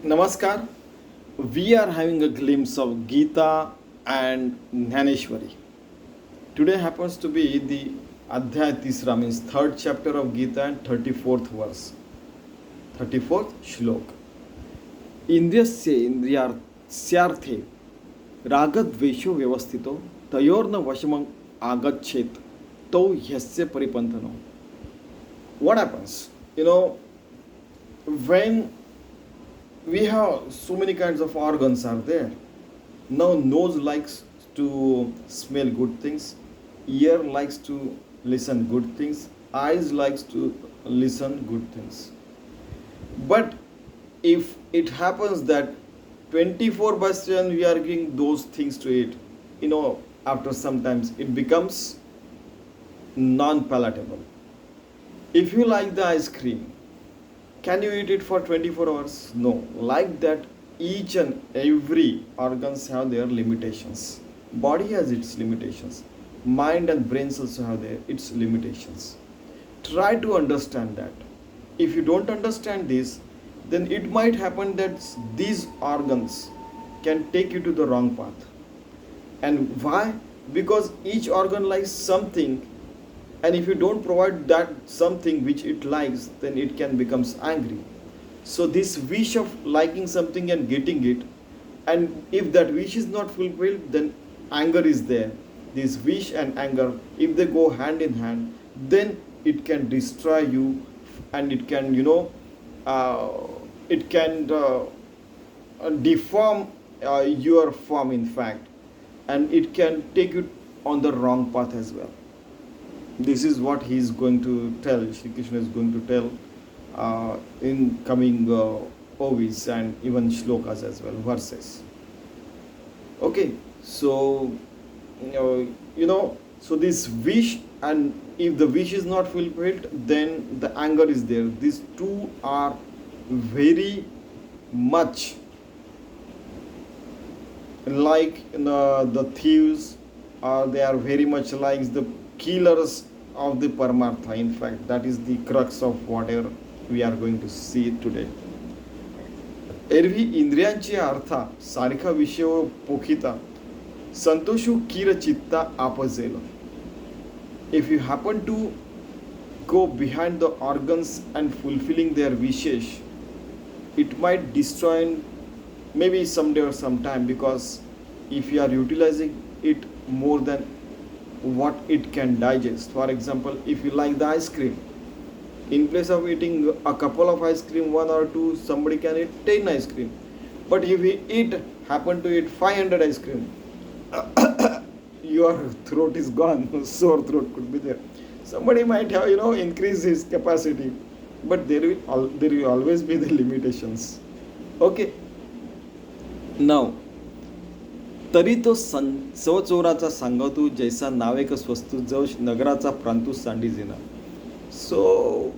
Namaskar. We are having a glimpse of Gita and Dnyaneshwari. Today happens to be the Adhyay Tisra, means third chapter of Gita and 34th verse, 34th Shlok. इंद्रियस्य इंद्रियार्थ्यार्थे रागद्वेषो व्यवस्थितो तयोर्न वशमं आगच्छेत तो ह्यस्य परिपंथनो. What happens? When we have so many kinds of organs are there. Now nose likes to smell good things, ear likes to listen good things, eyes likes to listen good things. But if it happens that 24 by 7 we are giving those things to it, after sometimes it becomes non-palatable. If you like the ice cream, can you eat it for 24 hours? No. Like that, each and every organs have their limitations. Body has its limitations. Mind and brains also have its limitations. Try to understand that. If you don't understand this, then it might happen that these organs can take you to the wrong path. And why? Because each organ likes something, and if you don't provide that something which it likes, then it can becomes angry. So this wish of liking something and getting it, and if that wish is not fulfilled, then anger is there. This wish and anger, if they go hand in hand, then it can destroy you, and it can deform your form, in fact, and it can take you on the wrong path as well. This is what he is going to tell, Shri Krishna is going to tell in coming ovis and even shlokas as well, verses. Okay, so so this wish, and if the wish is not fulfilled, then the anger is there. These two are very much like the thieves, they are very much like the killers of the Paramartha. In fact, that is the crux of whatever we are going to see today. एरवी इंद्रियांची अर्था सारखा विषय पोखिता संतोषू कीर चित्ता आपजेल. If you happen to go behind the organs and fulfilling their wishes, it might destroy maybe someday or sometime, because if you are utilizing it more than what it can digest. For example, if you like the ice cream, in place of eating a couple of ice cream, one or two, somebody can eat 10 ice cream. But if you happen to eat 500 ice cream, your throat is gone. Sore throat could be there. Somebody might have increased his capacity, but there will always be the limitations. Okay. Now, तरी तो सवचोराचा सांगतू जैसा नावेक स्वस्तू जवश नगराचा प्रांतू सांडी जेना. So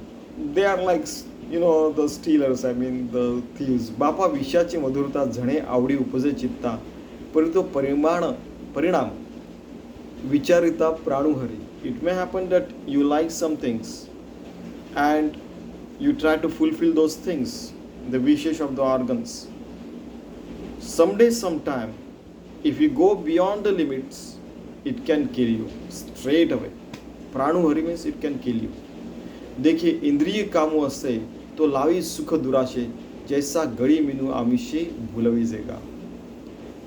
they are like the stealers, I mean the thieves. बापा विषयाची मधुरता झणे आवडी उपजे चित्ता परी तो परिणाम विचारिता प्राणुहरी. It may happen that you like some things and you try to fulfill those things, the wishes of the organs. Someday, sometime, if you go beyond the limits, it can kill you straight away. प्राणुहरी means it can kill you. देखिए इंद्रिय कामो असे तो लावी सुख दुराशे जैसा गड़ी Minu आमिषे भुलवी जेगा.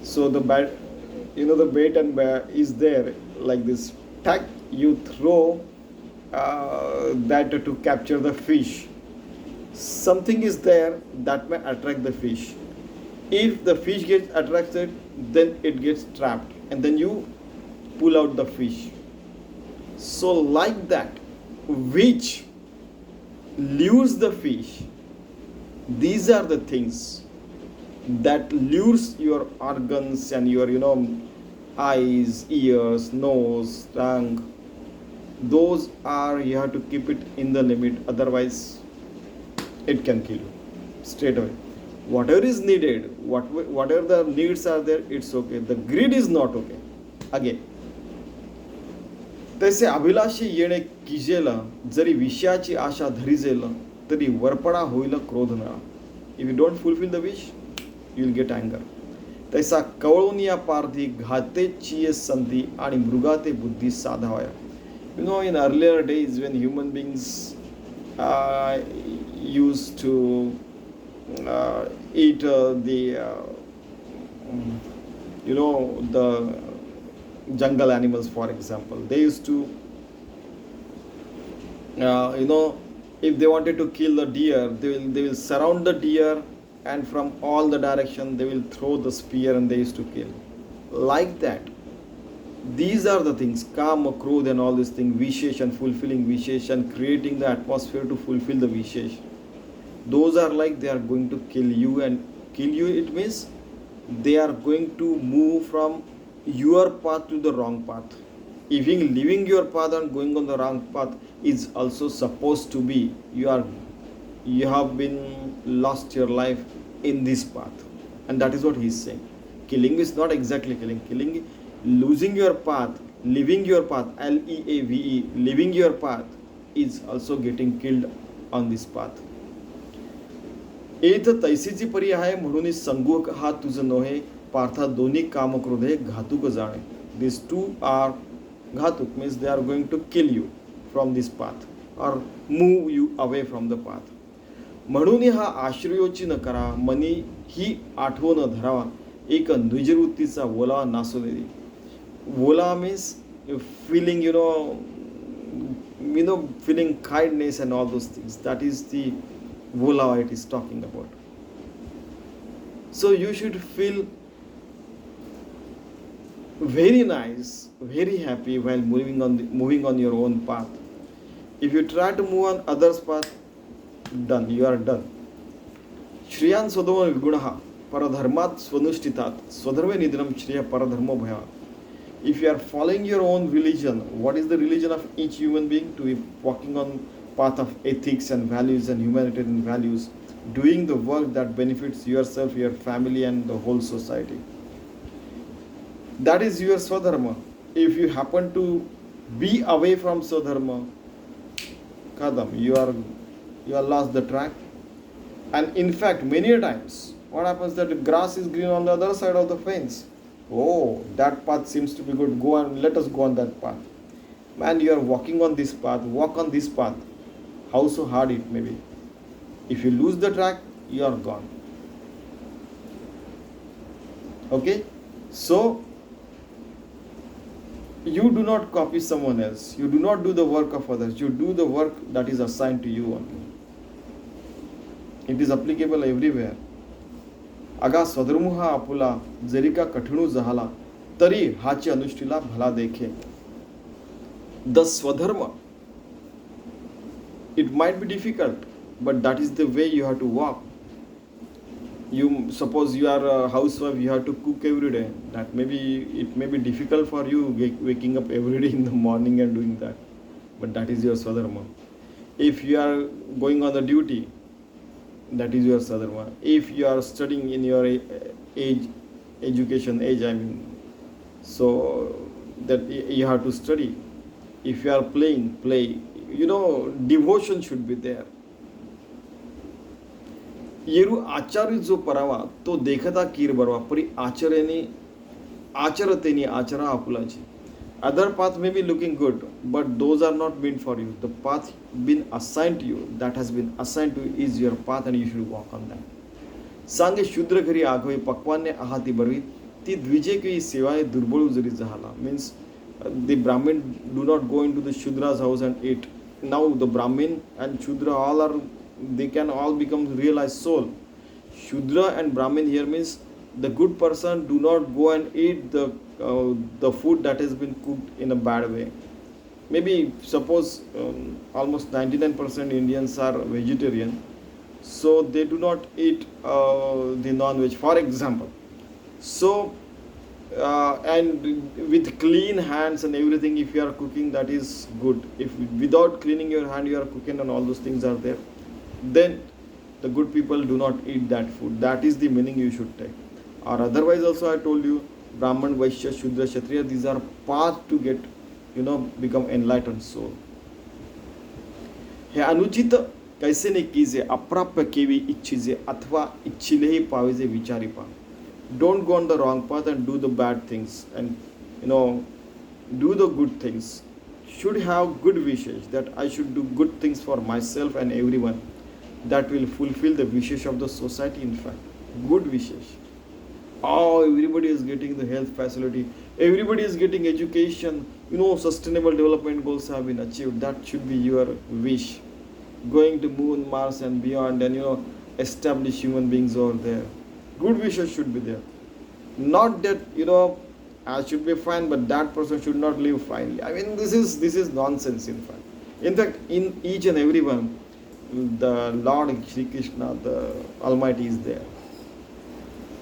So the bait and is there like this. Tack you throw that to capture the fish. Something is there that may attract the fish. If the fish gets attracted, then it gets trapped, and then you pull out the fish. So like that, which lures the fish, these are the things that lures your organs and your eyes, ears, nose, tongue. Those are, you have to keep it in the limit, otherwise it can kill you straight away. Whatever is needed, whatever the needs are there, it's okay. The greed is not okay. Again, तैसे अभिलाषी येणे किजेल जरी विषयाची आशा धरिजेल तरी वरपडा होईल क्रोध नळा. If you don't fulfill the wish, you will get anger. तैसा कवळून या पारधी घातेची संधी आणि मृगाते बुद्धी साधावया. You know, in earlier days when human beings used to eat the jungle animals, for example, they used to if they wanted to kill the deer, they will surround the deer, and from all the direction they will throw the spear and they used to kill like that. These are the things, kama, krodh and all these things, vishesh and fulfilling vishesh and creating the atmosphere to fulfill the vishesh. Those are like they are going to kill you, and kill you, it means they are going to move from your path to the wrong path. Even leaving your path and going on the wrong path is also supposed to be you have been lost your life in this path, and that is what he is saying. Killing is not exactly killing, losing your path, leaving your path, leave, leaving your path is also getting killed on this path. एथ तैसीची परी आहे म्हणून संगोक हा तुझ नोहे पार्था दोन्ही काम क्रोधे घातुक जाणे. These two are ghatuk, means they are going to kill you from this path or move you away from the path. म्हणून हा आश्रयोची न करा, मनी ही आठवण धरावा, एक द्विजवृत्तीचा वोला नासू दे. Vola means feeling, feeling kindness and all those things. That is the vola it is talking about. So you should feel very nice, very happy while moving on your own path. If you try to move on others' path, done. You are done. Shriyan swadama vigunaha paradharmat swanushtitat swadharve nidram shriya paradharmo bhaya. If you are following your own religion, what is the religion of each human being? To be walking on path of ethics and values and humanitarian values, doing the work that benefits yourself, your family and the whole society. That is your swadharma. If you happen to be away from swadharma, kadam, you are lost the track. And in fact, many times, what happens that the grass is green on the other side of the fence. Oh, that path seems to be good. Go on, let us go on that path. Man, you are walking on this path, walk on this path. How so hard it may be. If you lose the track, you are gone. Okay? So, you do not copy someone else. You do not do the work of others. You do the work that is assigned to you only. It is applicable everywhere. अगा स्वधर्म हा आपुला जरी का कठीणू जहाला तरी हाची अनुष्ठीला भला देखे. The swadharma, it might be difficult, but that is the way you have to walk. You suppose you are a housewife, you have to cook every day. It may be difficult for you waking up every day in the morning and doing that, but that is your swadharma. If you are going on the duty, that is your sadharma. If you are studying in your education age, so that you have to study. If you are playing, play. Devotion should be there. येरु आचार्य जो परावा तो देखता कीर बरवा परी आचरतेनी Achara आपुलाची. Other path may be looking good, but those are not meant for you. The path been assigned to you, that has been assigned to you, is your path and you should walk on that. सांगे शूद्र घरी आघवे पक्वान्य आहाती बरवी ती द्विजे की सेवाए दुर्बळ जरी जहाला. Means the Brahmin do not go into the Shudra's house and eat. Now the Brahmin and Shudra they can all become realized soul. Shudra and Brahmin here means the good person do not go and eat the food that has been cooked in a bad way. Maybe suppose almost 99% Indians are vegetarian, so they do not eat the non-veg, for example. So and with clean hands and everything, if you are cooking, that is good. If without cleaning your hand you are cooking and all those things are there, then the good people do not eat that food. That is the meaning you should take. Or otherwise also I told you, Brahman, Vaishya, Shudra, Kshatriya, these are paths to get, become enlightened soul. हे अनुचित कैसे ने कीजे अप्राप्य केवी इच्छिजे अथवा इच्छिलेही पाविजे विचारी पा. Don't go on the wrong path and do the bad things, and do the good things. Should have good wishes that I should do good things for myself and everyone. That will fulfill the wishes of the society. In fact, good wishes. Oh, everybody is getting the health facility. Everybody is getting education. Sustainable development goals have been achieved. That should be your wish. Going to moon, Mars, and beyond, and establish human beings over there. Good wishes should be there. Not that I should be fine, but that person should not live finely. I mean, this is nonsense. In fact, in each and every one, the Lord Shri Krishna, the Almighty, is there.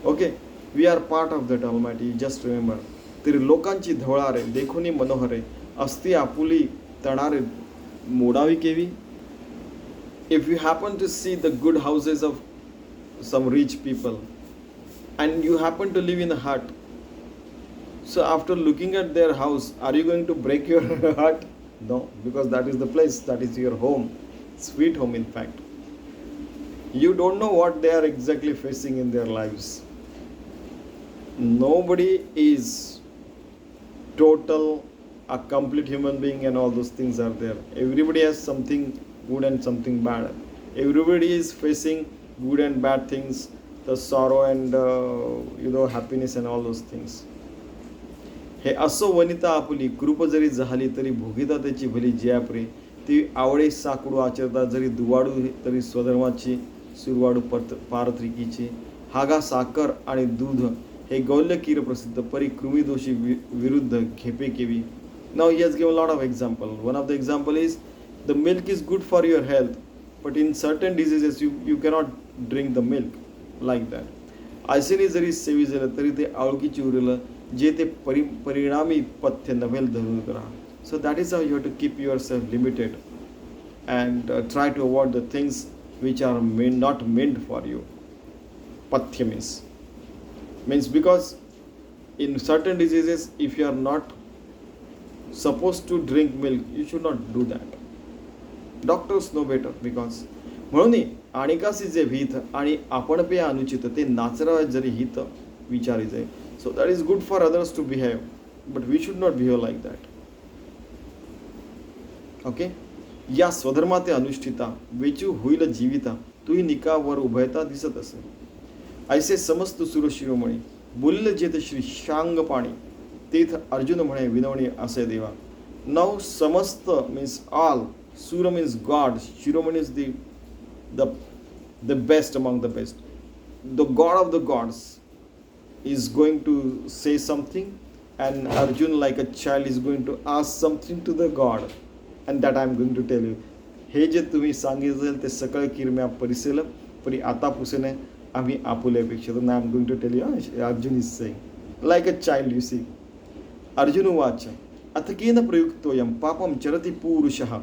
Okay, we are part of that Almighty. Just remember, त्रिलोकांची धवळारे देखोनी मनोहरे अस्ति आपुली तणारे मोडावी केवी. If you happen to see the good houses of some rich people and you happen to live in a hut, so after looking at their house, are you going to break your heart? No, because that is the place, that is your home, sweet home. In fact, you don't know what they are exactly facing in their lives. Nobody is total, a complete human being, and all those things are there. Everybody has something good and something bad. Everybody is facing good and bad things, the sorrow and happiness and all those things. हे असो वनिता आपुली कृप जरी झाली तरी भोगिता त्याची भली जियाप्रे. ती आवडे साकडू आचरता जरी दुवाडू तरी स्वधर्माची सुरवाडू पारत्रिकीची. हागा साखर आणि दूध हे गौल्य कीर प्रसिद्ध परी कृमी दोषी विरुद्ध घेपे केवी. Now he has given a lot of example. One of the example is the milk is good for your health, but in certain diseases you cannot drink the milk like that. आयसेने जरी सेवी झालं तरी ते आळुकीची उरलं जे ते परिणामी पथ्य नव्हेल धरून करा. So that is how you have to keep yourself limited and try to avoid the things which are not meant for you. Pathya means because in certain diseases, if you are not supposed to drink milk, you should not do that. Doctors know better. Because म्हणून आणिकासी जे भीत आणि आपण पे अनुचित ते नाचरा जरी हित विचारी जाय. So that is good for others to behave, but we should not behave like that. Okay? या स्वधर्मा ते अनुष्ठिता वेचू होईल जीविता तुही निकावर उभयता दिसत असे. ऐसे समस्त सुर शिरोमणी बोलले जेत श्री शांग पाणी तेथ अर्जुन म्हणे विनवणी असे देवा. Now समस्त means all, Sura means God, Shiromani is the best among the best. The God of the gods is going to say something, and Arjun, like a child, is going to ask something to the God, and that I am going to tell you. हे जे तुम्ही सांगितलं ते सकळ किरम्या परिसेल परी आता पुसेने आम्ही आपुल्यापेक्षा. तर I am going to tell you. Arjun is saying like a child. You see, Arjun उवाच अथकेन प्रयुक्तोऽयं पापं चरति पूरुषः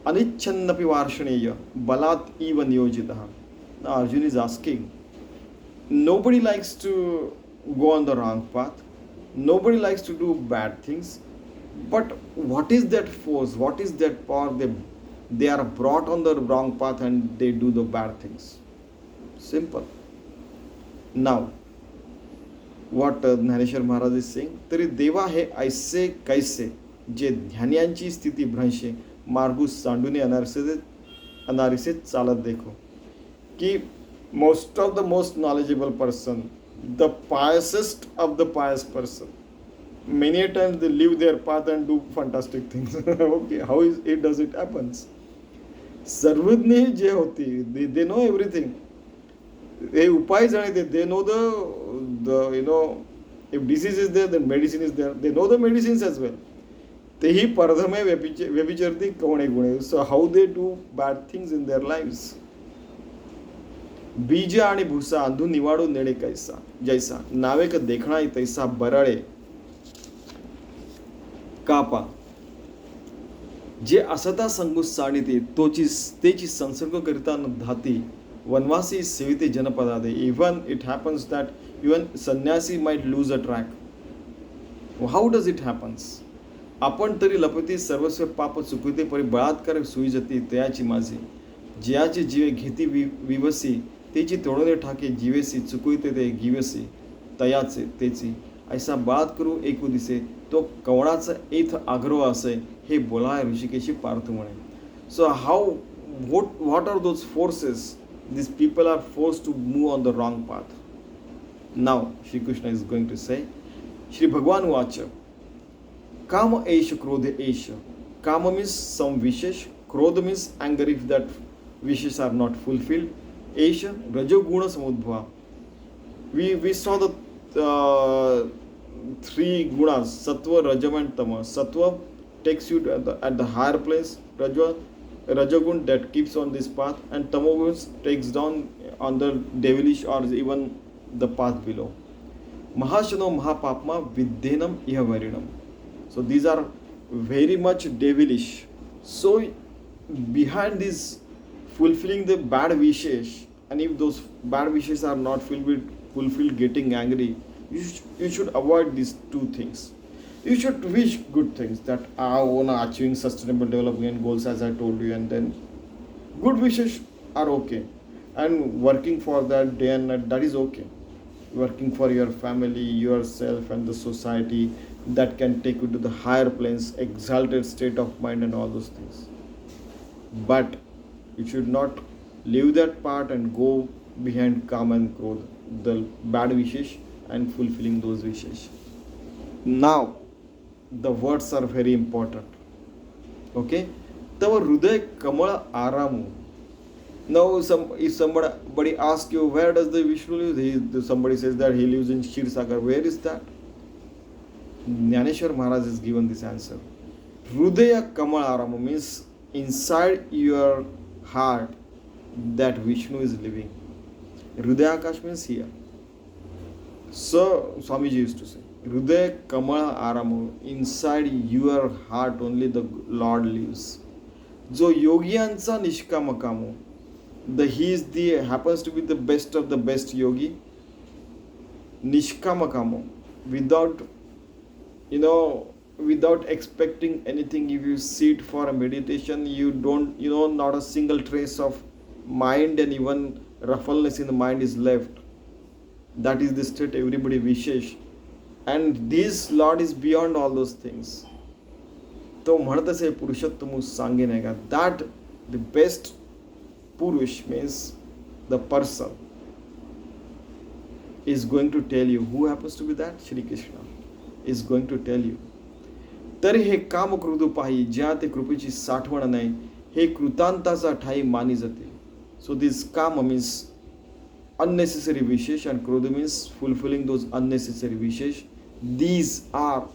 अनिच्छन्नपि वार्षणेय बलात् इव नियोजितः. Now Arjun is asking, nobody likes to go on the wrong path, nobody likes to do bad things, but what is that force, what is that power? They are brought on the wrong path and they do the bad things. Simple. Now what Dnyaneshwari Maharaj is saying, तरी देवा हे ऐसे कैसे जे ध्यानियांची स्थिती भ्रंशे मार्गू सांडूने अनारिसे चालत देखो. की most of the most knowledgeable person, the piousest of the pious person, many a times they leave their path and do fantastic things. Okay, how does it happens? सर्वज्ञ जे होती, they know everything. हे उपाय जाणते, they know the if disease is there, then medicine is there. They know the medicines as well. तेही परधमे व्यभिचरती कवणे गुणे. So how they do bad things in their lives. बीज आणि भूसा अंधू निवाडू नेणे कैसा जैसा नावेक देखणाई तैसा बराळे कापा. जे असता संगुस साडिते तेची संसर्ग करिता धाती वनवासी सेविते जनपदादे. Even it happens that even sannyasi might lose a track. How does it happens? आपण तरी लपती सर्वस्व पाप चुकविते परी बळात्कार सुई जती तयाची माझी. जियाची जीवे घेती विवसी तेची तोडणे ठाके जीवेसी चुकुयते ते गिवसी तयाचे तेची ऐसा बात करू एकू दिसे तो कवणाचा एथ आग्रह असे हे बोलाय ऋषिकेशी पार्थ म्हणे. सो हाऊ what are those forces these people are forced to move on the wrong path? Now Shri Krishna is going to say, Shri Bhagwan Vacha, Kama Esha Krodha Esha. Kama means some wishes, Krodha means anger if that wishes are not fulfilled. Esha, Rajoguna Samudbhava. We saw the three gunas, Sattva, Rajam and Tama. Sattva takes you at the higher place, Rajagun that keeps on this path, and Tamogun takes down on the devilish or even the path below. Mahashano Mahapapma Vidyenam Ihavarinam. So these are very much devilish. So behind this fulfilling the bad wishes, and if those bad wishes are not fulfilled getting angry, you should avoid these two things. You should wish good things, that I want to achieving sustainable development goals as I told you, and then good wishes are okay, and working for that day and night, that is okay. Working for your family, yourself and the society, that can take you to the higher planes, exalted state of mind and all those things. But you should not leave that part and go behind Kama and Krodha, the bad wishes, and fulfilling those wishes. Now the words are very important. Okay, तव हृदय कमळ आरामू. Now if somebody asks you where does the Vishnu live, somebody says that he lives in Kshirsagar. Where is that? Dnyaneshwari Maharaj has given this answer. Hrudaya Kamal Aramu means inside your heart that Vishnu is living. Hrudaya Akash means here. So Swamiji used to say, Hrudaya Kamal Aramu, inside your heart only the Lord lives. Jo yogiyancha nishkama kamu, he is the happens to be the best of the best yogi. Nishkama kamu, without expecting anything. If you sit for a meditation, you don't, not a single trace of mind and even ruffleness in the mind is left. That is the state everybody wishes, and this Lord is beyond all those things. तो म्हणत असे पुरुषोत्तम सांगे नाही का, that the best Purush means the person is going to tell you. Who happens to be that? Shri Krishna is going to tell you. तरी हे काम कृदू पाही, ज्या ते कृपेची साठवण नाही, हे कृतांताचा ठाई मानी जाते. So this kama means unnecessary wishes, and krodha means fulfilling those unnecessary wishes. These are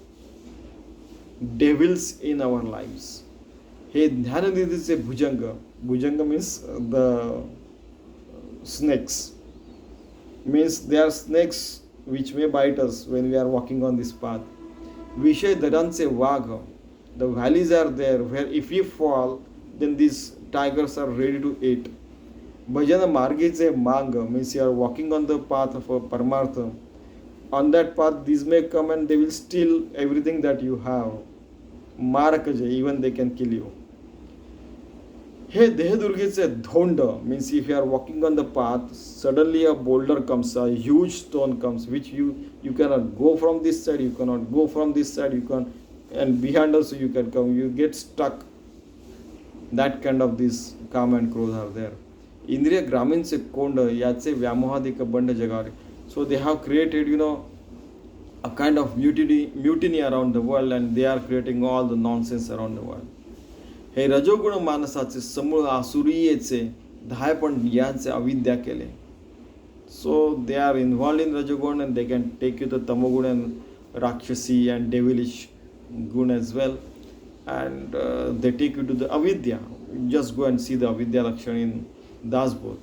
devils in our lives. He Dhyananidhiche Bhujanga. Bhujanga means the snakes. Means they are snakes which may bite us when we are walking on this path. Vishay Dharanse Vagha. The valleys are there where if we fall, then these tigers are ready to eat. Bhajana Margeche Manga means you are walking on the path of a Paramartha. On that path, these may come and they will steal everything that you have. Marakaja, even they can kill you. Hey, Dehadurgeche Dhonda means if you are walking on the path, suddenly a boulder comes, a huge stone comes, which you cannot go from this side, you cannot go from this side, you can, and behind also you can come, you get stuck. That kind of this Kama and Krodha are there. Indriya Graminche Konda Yache Vyamohadika Banda Jagare. So they have created, a kind of mutiny around the world, and they are creating all the nonsense around the world. हे रजोगुण मानसाचे समूळ आसुरीयेचे धायपण याचे अविद्या केले. So they are involved in Rajagun, and they can take you to Tamogun and Rakshasi and devilish gun as well, and they take you to the avidya. Just go and see the avidya Lakshana in Dasbodh.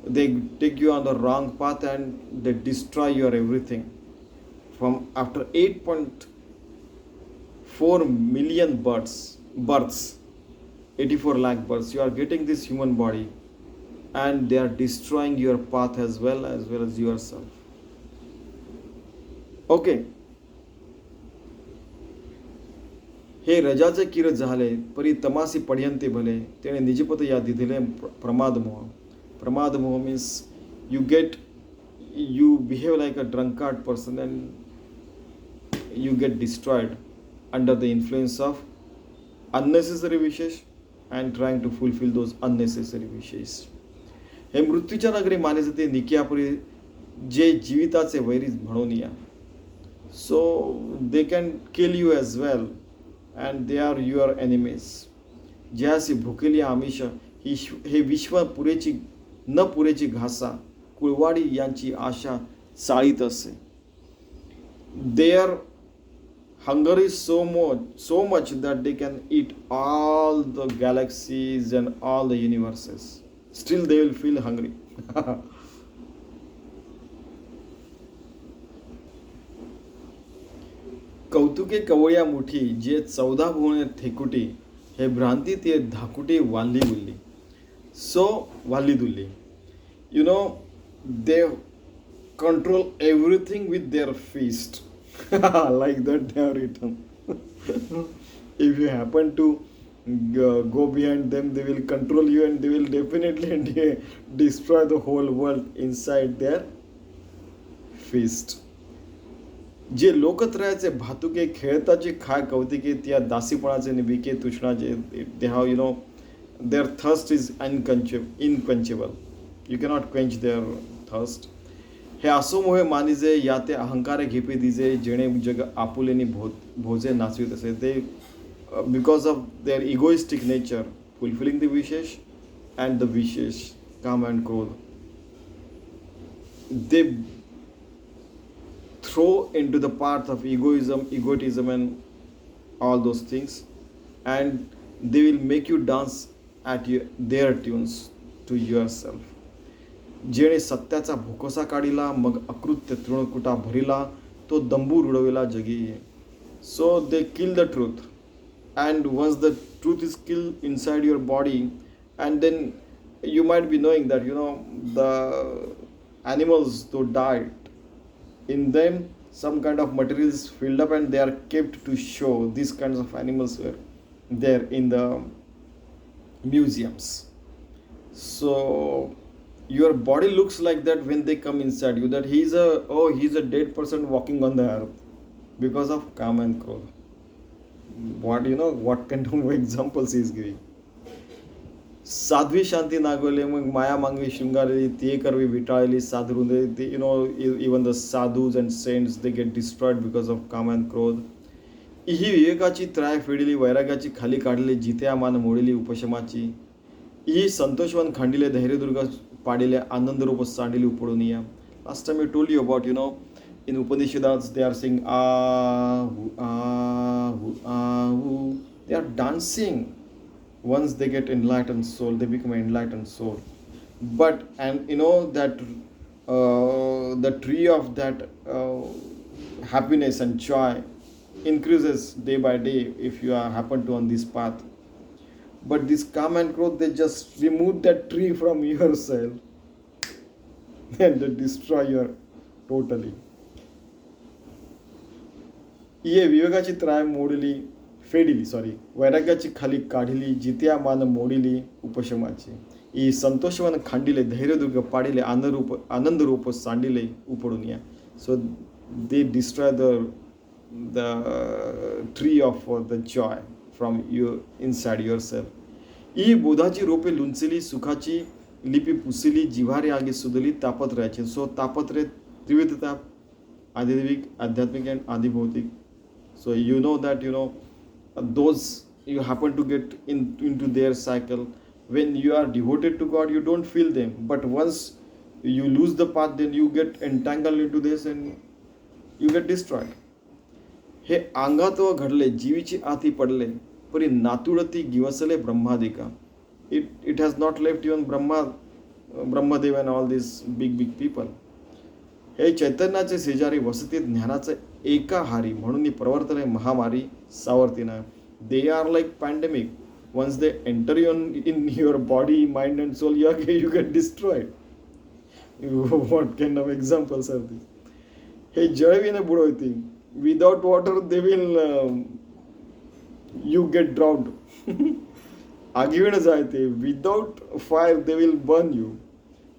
They take you on the wrong path and they destroy your everything. From after 8.4 million births, 84 lakh births, you are getting this human body, and they are destroying your path as well as yourself. Okay. हे रजाचे किर झाले परी तमासी पड्यंते भले तेणे निजपत या दिधिले प्रमाद मोह. Pramad moha means you behave like a drunkard person and you get destroyed under the influence of unnecessary wishes and trying to fulfill those unnecessary wishes. हे मृत्यूच्या नगरी माने जाते निकियापुरी जे जीविताचे वैरी म्हणून या. So they can kill you as well and they are your enemies. ज्यासी भुकेली आमिष हे विश्व पुरेची न पुरेची घासा कुळवाडी यांची आशा चाळीत असे. Their hunger is so much that they can eat all the galaxies and all the universes. Still they will feel hungry. कौतुके कवळ्या मुठी जे 14 भुवने ठेकुटी हे भ्रांती ते धाकुटी वाल्ली बुल्ली. So वाल्ली Dulli, you know, they control everything with their fist. Like that they are written. If you happen to go behind them, they will control you and they will definitely destroy the whole world inside their fist. जे लोकत्रयाचे भातुके खेळताचे खाय कौतिके त्या दासीपणाचे निबिके तुष्णाचे they have, you know, their thirst is unquenchable. You cannot quench their thirst. हे असो मोहे मानिजे या ते अहंकारे घेपे दिजे जेणे जग आपुलेनी भोजे नाचवीत असे. ते because of their egoistic nature fulfilling the wishes and the wishes काम and क्रोध, they throw into the path of egotism and all those things, and they will make you dance at their tunes to yourself. जेणे सत्याचा भोकोसा काढिला मग अकृत्य तृणकुटा भरिला तो दंबू रुडविला जगी. So they kill the truth, and once the truth is killed inside your body, and then you might be knowing that, you know, the animals though died, in them some kind of material is filled up and they are kept to show. These kinds of animals were there in the museums. So your body looks like that when they come inside you, that he's a dead person walking on the earth because of काम and क्रोध. What, you know, what kind of examples he is giving. Sadhvi शांती नागवले मग माया मांगवी शृंगारली ते करवी विटाळली साधुरुंदे. You know, even the sadhus and saints, they get destroyed because of काम and क्रोध. ही विवेकाची त्राय फेडिली वैराग्याची खाली काढली जित्या मान मोडिली उपशमाची. ही संतोषवन खांडिले धैर्यदुर्ग पाडिले आनंद रूप सांडिली उपडून या. Last time I told you about, you know, in Upanishads they are saying ahu ahu ahu. They are dancing. Once they get enlightened soul, they become an enlightened soul. But, and you know that the tree of that happiness and joy increases day by day if you are happen to on this path. But this काम and क्रोध, they just remove that tree from yourself and they destroy you totally. ये विवेकाची त्राय मोडली फेडिली वैराग्याची खाली काढिली जित्या मान मोडिली उपशमाची. ई संतोषवन खांडिले धैर्यदुर्ग पाडिले आनंद रूप सांडिले उपडून या. So they destroy the tree of the joy from you inside yourself. ई बोधाची रोपे लुंचली सुखाची लिपी पुसली जिव्हारी आगी सुदली तापत्रयाची. सो तापत्रय त्रिविध ताप, आदिदैविक, आध्यात्मिक and आदिभौतिक. So you know that, you know, those you happen to get into their cycle. When you are devoted to God, you don't feel them, but once you lose the path, then you get entangled into this and you get destroyed. हे अंगात घडले जीवीची आती पडले परी नातुळती गिवसले ब्रह्मादिका. It has not left even Brahmadev and all these big people. हे चैतन्याचे शेजारी वसती ज्ञानाचे एका हारी म्हणून प्रवर्तन महामारी सावरतीना. They are like pandemic. Once they enter in your body, mind and soul, you get destroyed. What kind of examples are these? Hey जळविने बुडवती. Without water they will you get drowned. आगीण जायते without fire they will burn you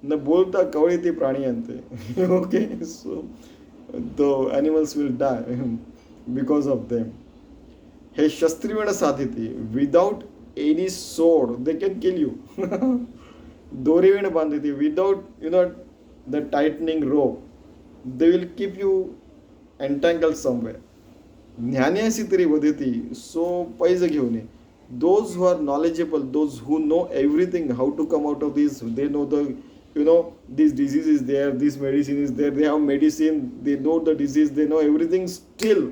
न बोलता कवळी ते प्राणी आणते okay so the animals will die because of them हे शस्त्रीवण साधिते without any sword they can kill you दोरीविण बांधिते without the tightening rope they will keep you entangle somewhere ज्ञानेसी तरी वदती सो पैज घेऊन ये those who are knowledgeable, those who know everything, how to come out of this, they know this disease is there, this medicine is there, they have medicine, they know the disease, they know everything, still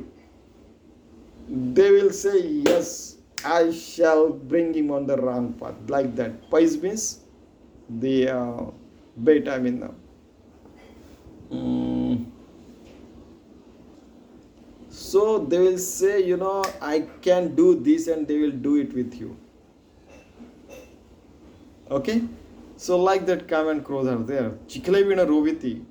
they will say yes, I shall bring him on the wrong path, like that. Pais means the bait, I mean so they will say, I can do this, and they will do it with you. Okay? So like that, calm and crows are there. Chiklavina roviti.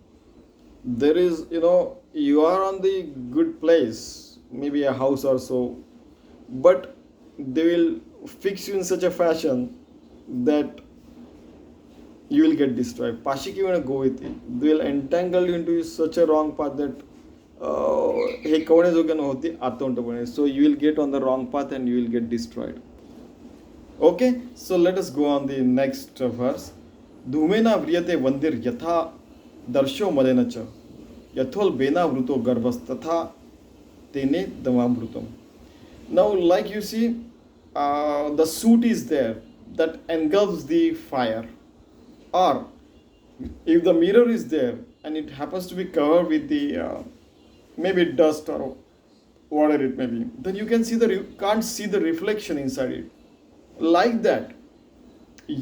There is, you are on the good place, maybe a house or so, but they will fix you in such a fashion that you will get destroyed. Pashikivina goviti. They will entangle you into such a wrong path that हे कवण्याजोग्य नव्हती आतोंटपणे so you will get on the wrong path and you will get destroyed okay so let us go on the next verse धूमेना व्रियते वंदिर यथा दर्शो मलेन च यथोल बेना वृतो गर्भस्तथा तेने दमामृतम now like you see the soot is there that engulfs the fire or if the mirror is there and it happens to be covered with the maybe dust or whatever it may be, then you can't see the reflection inside it. Like that,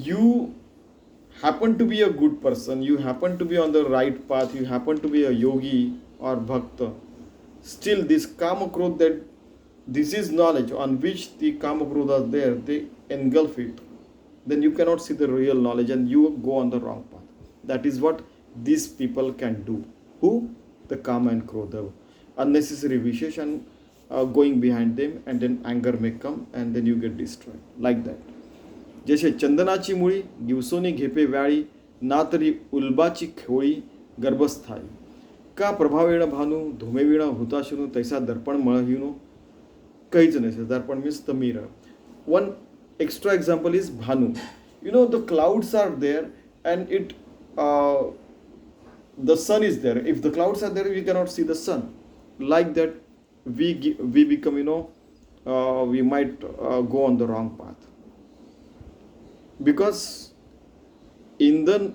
you happen to be a good person, you happen to be on the right path, you happen to be a yogi or bhakta, still this kama krodha, that this is knowledge on which the kama krodha are there, they engulf it, then you cannot see the real knowledge and you go on the wrong path. That is what these people can do. Who? The kama and krodha. Unnecessary wishes and going behind them, and then anger may come and then you get destroyed. Like that. जसे चंदनाची मुळी दिवसोनी घेपे व्याळी ना तरी उल्बाची खोळी गर्भस्थायी का प्रभावेण भानू धूमेविण हुताशनु तैसा दर्पण मळहिनो काहीच नसे. दर्पण means the mirror. One extra example is bhanu. The clouds are there and the sun is there. If the clouds are there, we cannot see the sun. Like that, we become, we might go on the wrong path. Because in the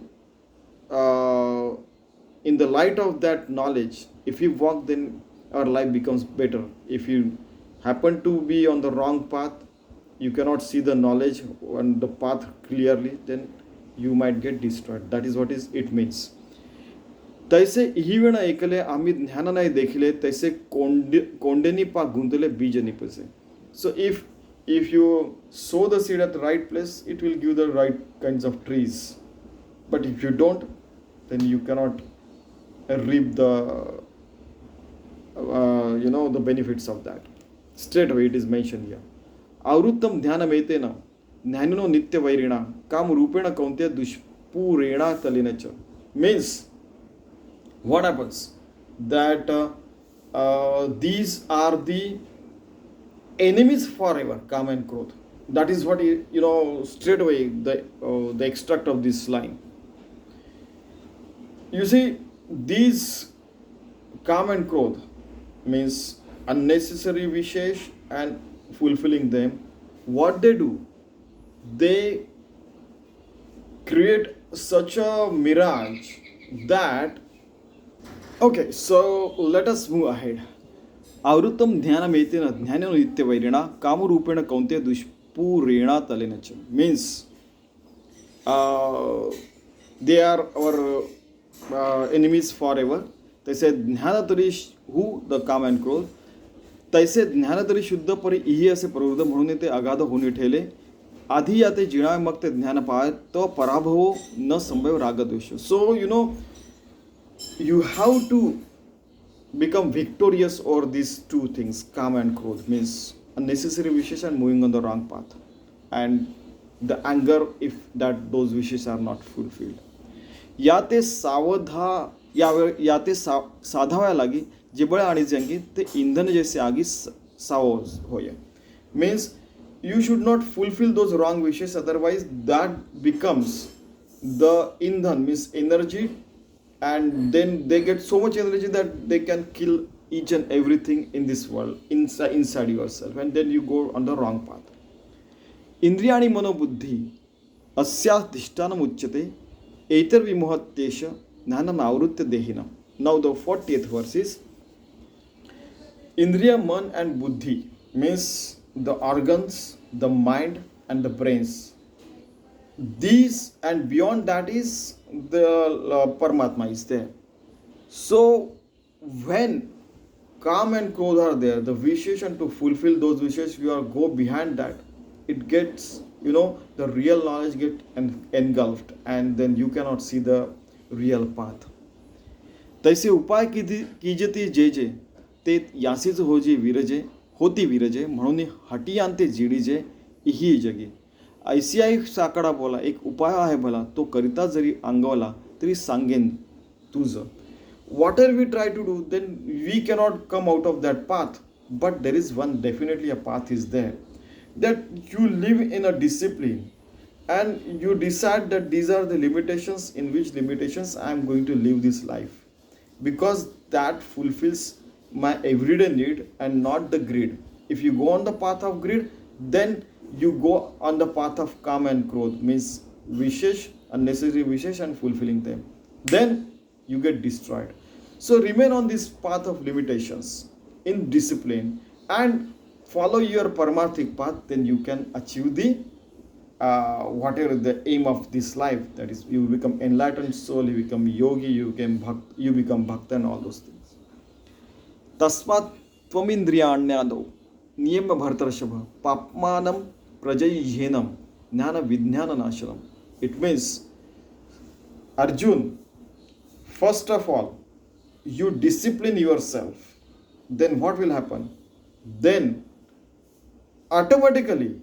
light of that knowledge, if we walk, then our life becomes better. If you happen to be on the wrong path, you cannot see the knowledge and the path clearly, then you might get destroyed. That is what it means. तैसे ही वेळ ऐकले आम्ही ज्ञान नाही देखिले तैसे कोंडेनी पा गुंतले बीज निपसे. So if you sow the seed at the right place, it will give the right kinds of trees. But if you don't, then you cannot reap the the benefits of that. Straight away it is mentioned here. आवृत्तम ध्यानमेतेन ज्ञानिनो नित्य वैरिणा काम रूपेण कौंत्य दुष्पूरेणा तलिनच. Means what happens that these are the enemies forever, Kama and Krodha. That is what straight away the extract of this line. You see, these Kama and Krodha means unnecessary wishes and fulfilling them. What they do, they create such a mirage that okay, so let us move ahead. आवृत्तम ध्यानमेतेन ज्ञानेन नित्य वैरिणा कामरूपेण कौंते दुष्पूरेणा तलेनच. Means they are our enemies forever. तैसे ज्ञान तरी who? The Kama and Krodha. तैसे ज्ञान तरी शुद्ध परी इही असे प्रवृत्त म्हणून ते अगाध होऊन ठेले. आधी या ते जिणावे मग ते ज्ञान पाय तो पराभव न संभव रागद्वेष. So you have to become victorious over these two things, Kama and Krodha. Means unnecessary wishes and moving on the wrong path, and the anger if that those wishes are not fulfilled. या ते सावधा या ते साधाव्या लागी जिबळ आणि जंगी ते इंधन जैसे आगी सावो होय. Means you should not fulfill those wrong wishes, otherwise that becomes the indhan, means energy, and then they get so much energy that they can kill each and everything in this world, inside yourself, and then you go on the wrong path. इंद्रिय आणि मनोबुद्धी अस्याधिष्ठानम उच्यते एतर विमोहत्येश ज्ञानम आवृत्य देहिनम. Now the 40th verse is Indriya, man and buddhi, means the organs, the mind and the brains. These and beyond that is the Paramatma is there. So when Kam and Krodha are there, the wishes, and to fulfill those wishes, you are go behind that. It gets, the real knowledge get engulfed, and then you cannot see the real path. तैसे उपाय कीजती जे जे ते यासीच होजी विरजे होती विरजे म्हणून हटी आणते जिडीजे ही जगी. ऐसियाई साकडा बोला एक उपाय आहे भला तो करिता जरी अंगवला तरी सांगेन तुझं. Whatever we try to do, then we cannot come out of that path, but there is one, definitely a path is there, that you live in a discipline and you decide that these are the limitations, in which limitations I am going to live this life, because that fulfills my everyday need and not the greed. If you go on the path of greed, then you go on the path of Kam and Krodh, means wishes, unnecessary wishes, and fulfilling them. Then you get destroyed. So remain on this path of limitations in discipline and follow your paramarthik path, then you can achieve the whatever the aim of this life, that is you become enlightened soul, you become yogi, you become bhakta and all those things. Tasmat tvamindriyanyado niyam bhartarshava papmanam prajayhenam jnana vijnana nashanam. It means, Arjun, first of all, you discipline yourself. Then what will happen? Then automatically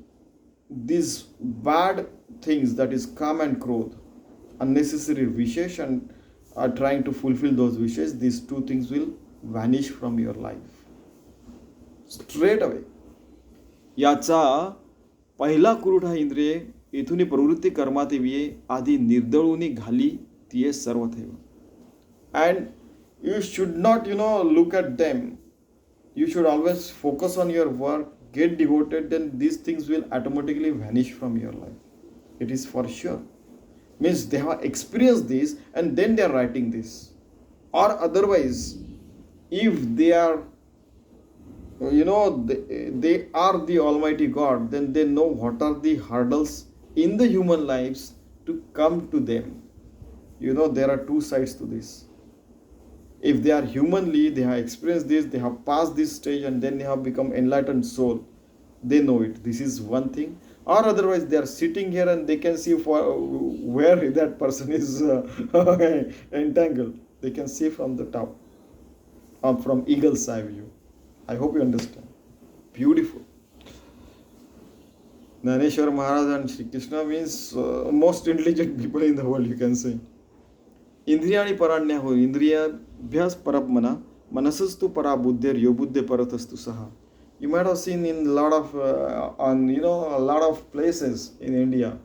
these bad things, that is Kam and Krodh, unnecessary wishes, and are trying to fulfill those wishes, these two things will vanish from your life straight away. याचा पहिला कुरुठा इंद्रिये इथुनी प्रवृत्ती कर्माते विये आधी निर्दळुनी घाली तिये सर्वथैव. And you should not look at them. You should always focus on your work, get devoted, then these things will automatically vanish from your life. It is for sure. Means they have experienced this and then they are writing this. Or otherwise, if they are, they are the Almighty God, then they know what are the hurdles in the human lives to come to them. There are two sides to this. If they are humanly, they have experienced this, they have passed this stage, and then they have become enlightened soul. They know it. This is one thing. Or otherwise, they are sitting here and they can see where that person is entangled. They can see from the top, from eagle's eye view. I hope you understand. Beautiful. Dnyaneshwari Maharaj and Shri Krishna means most intelligent people in the world, you can say. इंद्रियाणी पराण्या हो इंद्रियाभ्यास परमना मनसस्तु परा बुद्धेर यो बुद्धे परतस्तु सहा. You might have seen in a lot of places in India.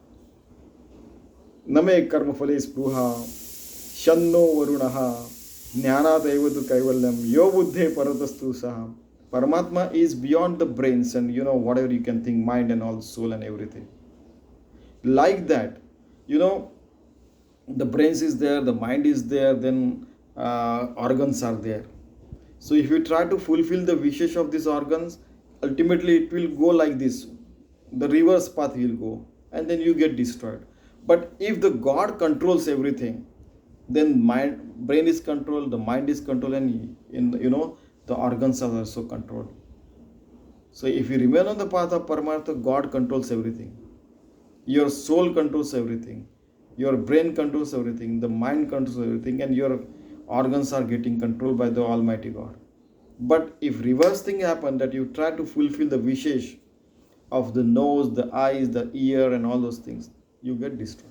Name karmafale spruha shanno varunaha jnanat evadu kaivalyam yo buddhe paratastu saha. Paramatma is beyond the brains and whatever you can think, mind and all, soul and everything. Like that, the brains is there, the mind is there, then organs are there. So if you try to fulfill the wishes of these organs, ultimately it will go like this. The reverse path will go and then you get destroyed. But if the God controls everything, then brain is controlled, the mind is controlled, and the organs are also controlled. So if you remain on the path of Paramartha, God controls everything. Your soul controls everything. Your brain controls everything, the mind controls everything, and your organs are getting controlled by the Almighty God. But if reverse thing happen, that you try to fulfill the wishes of the nose, the eyes, the ear, and all those things, you get destroyed.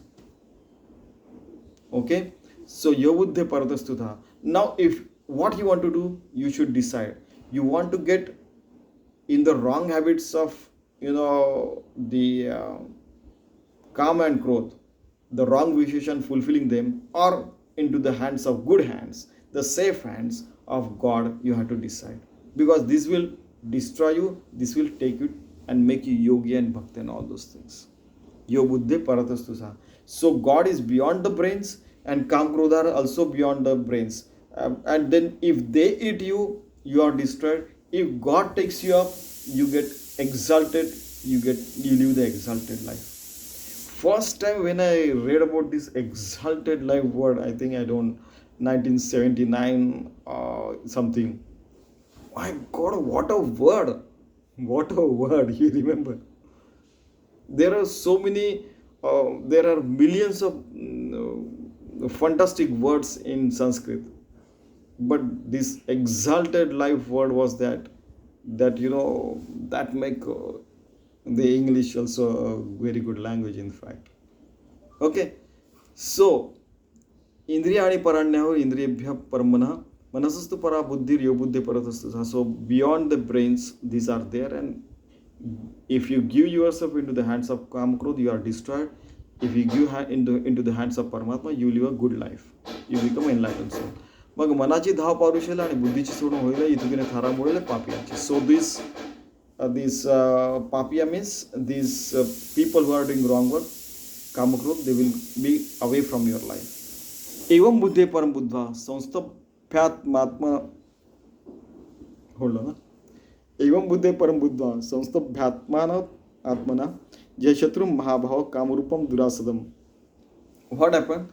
Okay, so yobuddhe paratastutha. Now, if what you want to do, you should decide. You want to get in the wrong habits of, the calm and growth, the wrong wishes and fulfilling them, or into the hands of good hands, the safe hands of God. You have to decide, because this will destroy you, this will take you and make you yogi and bhakti and all those things. Yo buddhe paratastusa. So God is beyond the brains, and Kam Krodha are also beyond the brains. And then if they eat you, you are destroyed. If God takes you up, you get exalted, you live the exalted life. First time when I read about this exalted life word, I think 1979 something. My God, what a word! What a word! You remember? There are so many, there are millions of fantastic words in Sanskrit, but this exalted life word was that that make the English also a very good language, in fact. Okay, so इंद्रिय आणि पराण्यावर इंद्रियभ्य परमनः मनसस्तु परा बुद्धिर यो बुद्धि परतस्तु. So beyond the brains, these are there, and if you give yourself into the hands of Kam Krodh, you are destroyed. If you give into the hands of Paramatma, you live a good life. You become enlightened soul. मग मनाची धाव पारुशेला आणि बुद्धीची सोडून होईल इथुकीने थारामुळे पापियांची. So these papia means these people who are doing wrong work, Kama Krodh, they will be away from your life. एवं बुद्धे परम Buddha संस्तभ्यात्मात्मा hold on. एवं बुद्धे परम बुद्धा संस्तभ्यात्मान आत्मना जय शत्रु महाभाव कामरूपम दुरासदम. What happened?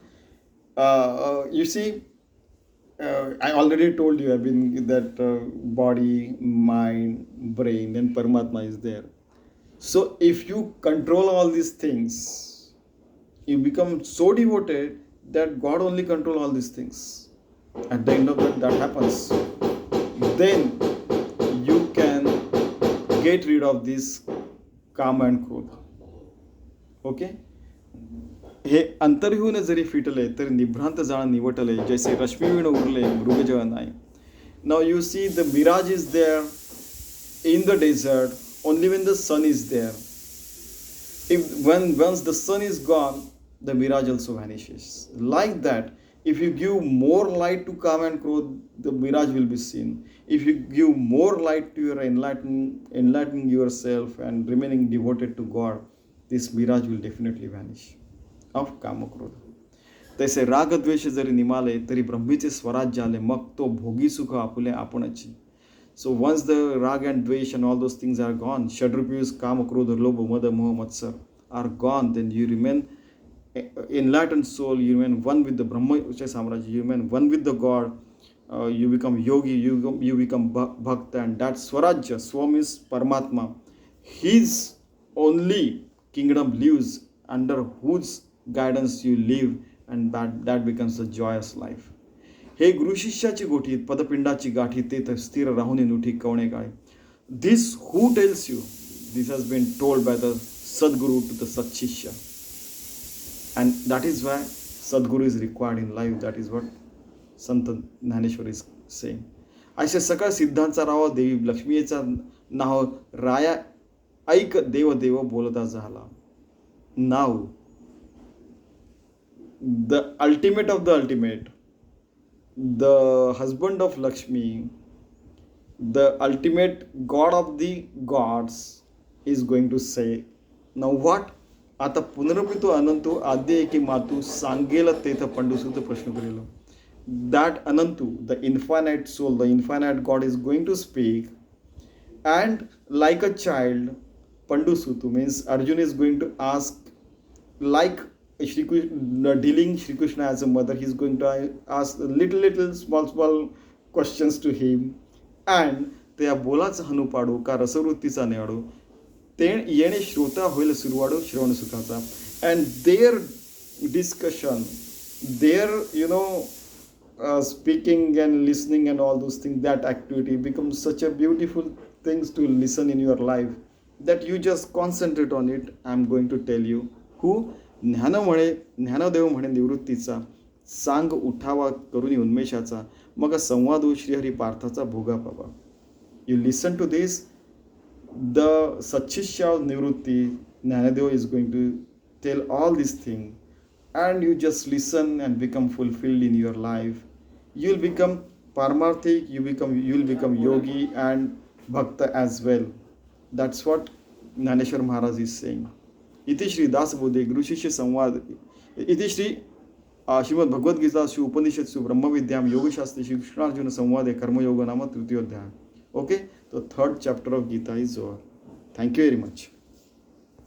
You see, I already told you, I've been that body, mind, brain, and Paramatma is there. So if you control all these things, you become so devoted that God only control all these things. At the end of that happens. Then you can get rid of this Kama and Krodha. Okay? हे अंतर्ह्यूने जरी फिटले तरी निभ्रांत जाण निवटले जैसे रश्मीवीण उरले मृगजळ नाही. Now you see the mirage is there in the desert only when the sun is there. Once the sun is gone, the mirage also vanishes. Like that, if you give more light to Kama and Krodha, the mirage will be seen. If you give more light to your enlightening yourself and remaining devoted to God, this mirage will definitely vanish of Kama Krodha. तैसे राग द्वेष जरी निमाले तरी ब्रह्मीचे स्वराज्य आले मग तो भोगी सुख आपुले आपणची. So once the rag and dvesh and all those things are gone, Shadrupyus, Kama, Krodha, Lobha, Mada, Moha, Matsar are gone, then you remain enlightened soul, you remain one with the Brahma Samraj, you remain one with the God, you become yogi, you become bhakta, and that Swarajya, Swam is Paramatma. His only kingdom lives under whose guidance you live, and that becomes a joyous life. हे गुरु शिष्याची गोठी पदपिंडाची गाठी ते स्थिर राहुनी नुठी कवणे काळे. This who tells you? This has been told by the Sadguru to the Satshishya. And that is why Sadguru is required in life. That is what Sant Dnyaneshwari is saying. असे सकळ सिद्धांचा राव देवी लक्ष्मीचा नाव राया ऐक देव देव बोलता झाला. Now the ultimate of the ultimate, the husband of Lakshmi, the ultimate God of the gods is going to say, now what? आता पुनरपितो अनंतो आद्य की मातू सांगेल तेथ पंडुसूत प्रश्न करेल. That Anantu, the infinite soul, the infinite God is going to speak, and like a child, Pandusutu means Arjuna is going to ask, like Shri Krishna, dealing Shri Krishna as a mother, he is going to ask little small questions to him, and त्या बोलाचा हनुपाडू का रसवृत्तीचा नेवाडू ते येणे श्रोता होईल सुरवाडू श्रवण सुखाचा. And their discussion, their speaking and listening and all those things, that activity becomes such a beautiful things to listen in your life that you just concentrate on it. I'm going to tell you who. Gyandev म्हणे निवृत्तीचा, सांग उठावा करुणी उन्मेषाचा, मग संवाद श्रीहरी पार्थाचा भोगा पावा. You listen to this, the Sachishya of Nivrutti, Jnanadev is going to tell all these things, and you just listen and become fulfilled in your life. You'll become Paramarthik, you'll become yogi and bhakta as well. That's what Dnyaneshwari Maharaj is saying. इति श्री दासबोधे गुरु शिष्य संवाद, इति श्री श्रीमद् भगवद गीता श्री उपनिषत्सु ब्रह्मविद्याम योगशास्त्री श्री कृष्णार्जुन संवादे कर्मयोग नाम तृतीयोध्याय. Okay, so third chapter of Gita is over. Thank you very much.